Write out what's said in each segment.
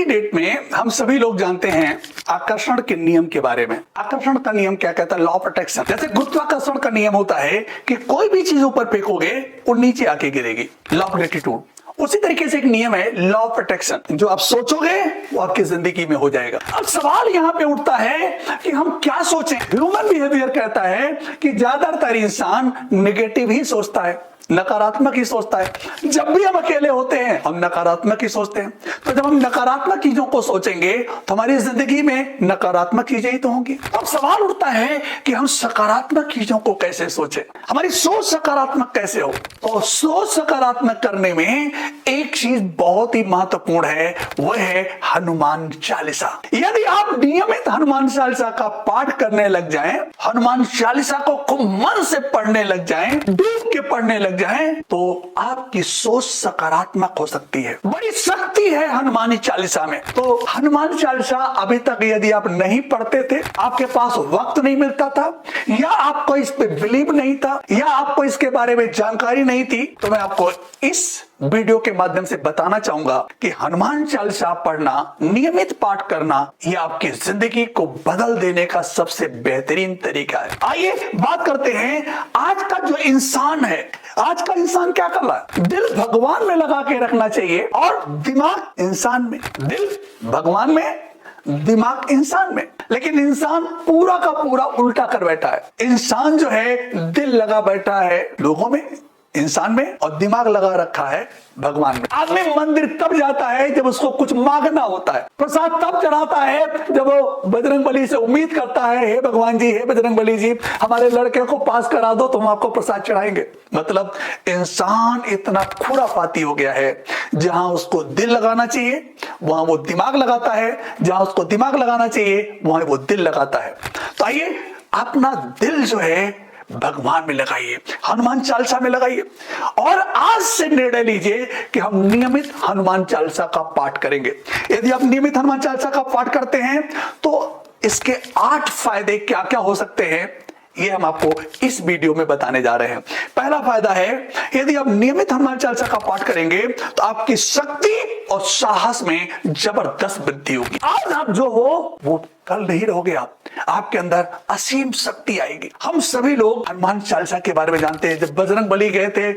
की डेट में हम सभी लोग जानते हैं आकर्षण के नियम के बारे में। आकर्षण का नियम क्या कहता है? Law of attraction. जैसे गुरुत्वाकर्षण का नियम होता है कि कोई भी चीज ऊपर फेंकोगे वो नीचे आके गिरेगी, लॉ ऑफ ग्रेटिट्यूड। उसी तरीके से एक नियम है लॉ ऑफ अट्रैक्शन, जो आप सोचोगे वो आपकी जिंदगी में हो जाएगा। अब सवाल यहाँ पे उठता है कि हम क्या सोचें। ह्यूमन बिहेवियर कहता है कि ज्यादातर इंसान नेगेटिव ही सोचता है, नकारात्मक ही सोचता है। जब भी हम अकेले होते हैं हम नकारात्मक ही सोचते हैं। तो जब हम नकारात्मक चीजों को सोचेंगे तो हमारी जिंदगी में नकारात्मक चीजें ही तो होंगी। अब सवाल उठता है कि हम सकारात्मक चीजों को कैसे सोचें, हमारी सोच सकारात्मक कैसे हो। तो सोच सकारात्मक करने में एक चीज बहुत ही महत्वपूर्ण है, वह है हनुमान चालीसा। यदि आप नियमित हनुमान चालीसा का पाठ करने लग जाएं, हनुमान चालीसा को खूब मन से पढ़ने लग जाएं, डूब के पढ़ने लग जाएं, तो आपकी सोच सकारात्मक हो सकती है। बड़ी शक्ति है हनुमान चालीसा में। तो हनुमान चालीसा अभी तक यदि आप नहीं पढ़ते थे, आपके पास वक्त नहीं मिलता था, या आपको इस पे बिलीव नहीं था, या आपको इसके बारे में जानकारी नहीं थी, तो मैं आपको इस वीडियो के माध्यम से बताना चाहूंगा कि हनुमान चालीसा पढ़ना, नियमित पाठ करना, यह आपकी जिंदगी को बदल देने का सबसे बेहतरीन तरीका है। आइए बात करते हैं आज का जो इंसान है। आज का इंसान क्या कर रहा है? दिल भगवान में लगा के रखना चाहिए और दिमाग इंसान में। दिल भगवान में, दिमाग इंसान में। लेकिन इंसान पूरा का पूरा उल्टा कर बैठा है। इंसान जो है दिल लगा बैठा है लोगों में, इंसान में, और दिमाग लगा रखा है भगवान में। आदमी मंदिर तब जाता है जब उसको कुछ मांगना होता है, प्रसाद तब चढ़ाता है जब वो बजरंगबली से उम्मीद करता है, हे भगवान जी, हे बजरंगबली जी, हमारे लड़के को पास करा दो तो हम आपको प्रसाद चढ़ाएंगे। मतलब इंसान इतना खुराफाती हो गया है, जहां उसको दिल लगाना चाहिए वहां वो दिमाग लगाता है, जहां उसको दिमाग लगाना चाहिए वहां वो दिल लगाता है। तो आइए अपना दिल जो है भगवान में लगाइए, हनुमान चालीसा में लगाइए, और आज से निर्णय लीजिए कि हम नियमित हनुमान चालीसा का पाठ करेंगे। यदि आप नियमित हनुमान चालीसा का पाठ करते हैं तो इसके 8 फायदे क्या क्या हो सकते हैं, ये हम आपको इस वीडियो में बताने जा रहे हैं। पहला फायदा है, यदि आप नियमित हनुमान चालीसा का पाठ करेंगे तो आपकी शक्ति और साहस में जबरदस्त वृद्धि होगी। आज आप जो हो वो कल नहीं रहोगे। आपके अंदर असीम शक्ति आएगी। हम सभी लोग हनुमान चालीसा के बारे में जानते हैं। जब बजरंगबली गए थे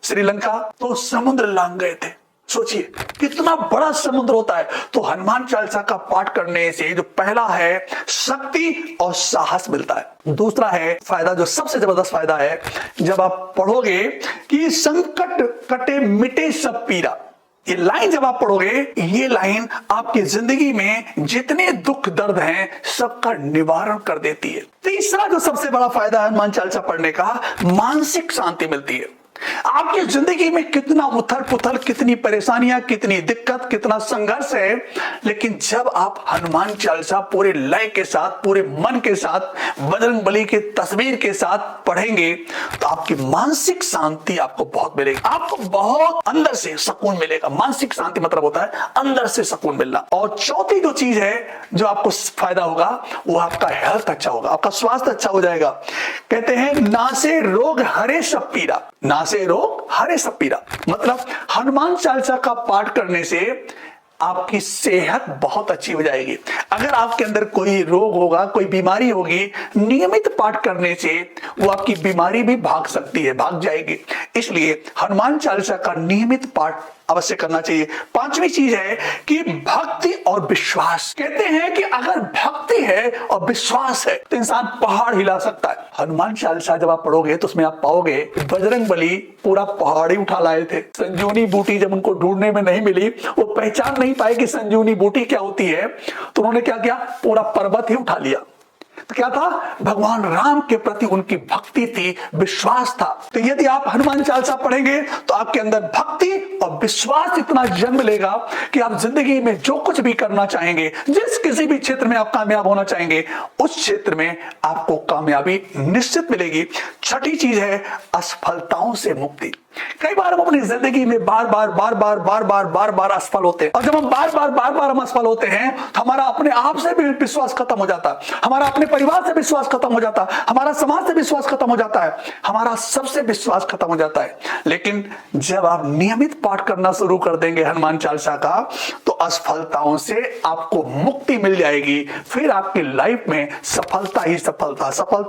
श्रीलंका तो समुद्र लांग गए थे। सोचिए कितना बड़ा समुद्र होता है। तो हनुमान चालीसा का पाठ करने से जो पहला है, शक्ति और साहस मिलता है। दूसरा है फायदा, जो सबसे जबरदस्त फायदा है, जब आप पढ़ोगे कि संकट कटे मिटे सब पीरा, ये लाइन जब आप पढ़ोगे, ये लाइन आपकी जिंदगी में जितने दुख दर्द हैं सबका निवारण कर देती है। तीसरा जो सबसे बड़ा फायदा है हनुमान चालीसा पढ़ने का, मानसिक शांति मिलती है। आपकी जिंदगी में कितना उथल पुथल, कितनी परेशानियां, कितनी दिक्कत, कितना संघर्ष है, लेकिन जब आप हनुमान चालीसा पूरे लय के साथ, पूरे मन के साथ, बजरंगबली की तस्वीर के साथ पढ़ेंगे तो आपकी मानसिक शांति आपको बहुत मिलेगी। आपको बहुत अंदर से सुकून मिलेगा। मानसिक शांति मतलब होता है अंदर से सुकून मिलना। और चौथी जो चीज है जो आपको फायदा होगा, वो आपका हेल्थ अच्छा होगा, आपका स्वास्थ्य अच्छा हो जाएगा। कहते हैं नासे रोग हरे सब पीरा, नासे रोग हरे सब पीरा। मतलब हनुमान चालीसा का पाठ करने से आपकी सेहत बहुत अच्छी हो जाएगी। अगर आपके अंदर कोई रोग होगा, कोई बीमारी होगी, नियमित पाठ करने से वो आपकी बीमारी भी भाग सकती है, भाग जाएगी। इसलिए हनुमान चालीसा का नियमित पाठ अवश्य करना चाहिए। पांचवी चीज है कि भक्ति और विश्वास। कहते हैं कि अगर भक्ति है और विश्वास है तो इंसान पहाड़ हिला सकता है। हनुमान चालीसा जब आप पढ़ोगे तो उसमें आप पाओगे बजरंगबली पूरा पहाड़ ही उठा लाए थे। संजीवनी बूटी जब उनको ढूंढने में नहीं मिली, वो पहचान नहीं पाए कि संजीवनी बूटी क्या होती है, तो उन्होंने क्या किया, पूरा पर्वत ही उठा लिया। तो क्या था, भगवान राम के प्रति उनकी भक्ति थी, विश्वास था। तो यदि आप हनुमान चालीसा पढ़ेंगे तो आपके अंदर भक्ति और विश्वास इतना जन्म लेगा कि आप जिंदगी में जो कुछ भी करना चाहेंगे, जिस किसी भी क्षेत्र में आप कामयाब होना चाहेंगे, उस क्षेत्र में आपको कामयाबी निश्चित मिलेगी। छठी चीज है असफलताओं से मुक्ति। कई बार हम अपनी जिंदगी में बार बार असफल होते हैं, और जब हम बार बार हम असफल होते हैं तो हमारा अपने आप से भी विश्वास खत्म हो जाता है, हमारा अपने परिवार से विश्वास खत्म हो जाता है, हमारा समाज से विश्वास खत्म हो जाता है, हमारा सबसे विश्वास खत्म हो जाता है। लेकिन जब आप नियमित पाठ करना शुरू कर देंगे हनुमान चालीसा का, तो असफलताओं से आपको मुक्ति मिल जाएगी। फिर आपकी लाइफ में सफलता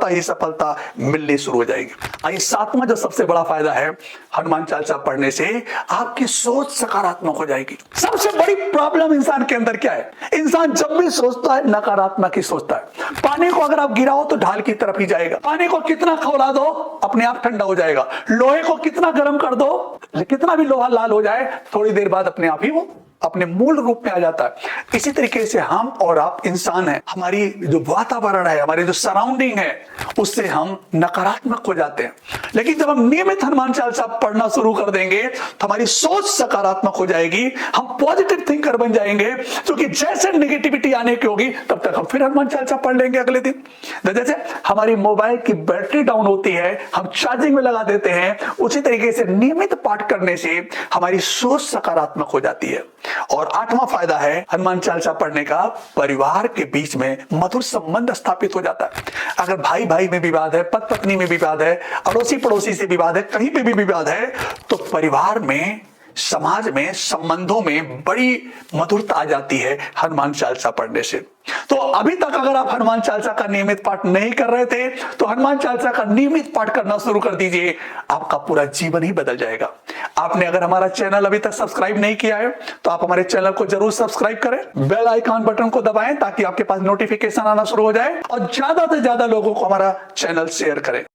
ही सफलता मिलनी शुरू हो जाएगी। आइए, सातवां जो सबसे बड़ा फायदा है हनुमान चालीसा पढ़ने से, आपकी सोच सकारात्मक हो जाएगी। सबसे बड़ी प्रॉब्लम इंसान के अंदर क्या है? इंसान जब भी सोचता है नकारात्मक ही सोचता है। पानी को अगर आप गिराओ तो ढाल की तरफ ही जाएगा। पानी को कितना खौला दो अपने आप ठंडा हो जाएगा। लोहे को कितना गर्म कर दो, कितना भी लोहा लाल हो जाए, थोड़ी देर बाद अपने आप ही वो अपने मूल रूप में आ जाता है। इसी तरीके से हम और आप इंसान हैं, हमारी जो वातावरण है, हमारी जो सराउंडिंग है, उससे हम नकारात्मक हो जाते हैं। लेकिन जब हम नियमित हनुमान चालीसा पढ़ना शुरू कर देंगे तो हमारी सोच सकारात्मक हो जाएगी, हम पॉजिटिव थिंकर बन जाएंगे। क्योंकि जैसे नेगेटिविटी आने की होगी तब तक हम फिर हनुमान चालीसा पढ़ लेंगे अगले दिन। जैसे हमारी मोबाइल की बैटरी डाउन होती है, हम चार्जिंग में लगा देते हैं, उसी तरीके से नियमित पाठ करने से हमारी सोच सकारात्मक हो जाती है। और आठवां फायदा है हनुमान चालीसा पढ़ने का, परिवार के बीच में मधुर संबंध स्थापित हो जाता है। अगर भाई भाई में विवाद है, पति पत्नी में विवाद है, अड़ोसी पड़ोसी से विवाद है, कहीं पे भी विवाद है, तो परिवार में, समाज में, संबंधों में बड़ी मधुरता आ जाती है हनुमान चालीसा पढ़ने से। तो अभी तक अगर आप हनुमान चालीसा का नियमित पाठ नहीं कर रहे थे तो हनुमान चालीसा का नियमित पाठ करना शुरू कर दीजिए, आपका पूरा जीवन ही बदल जाएगा। आपने अगर हमारा चैनल अभी तक सब्सक्राइब नहीं किया है तो आप हमारे चैनल को जरूर सब्सक्राइब करें, बेल आइकॉन बटन को दबाएं ताकि आपके पास नोटिफिकेशन आना शुरू हो जाए, और ज्यादा से ज्यादा लोगों को हमारा चैनल शेयर करें।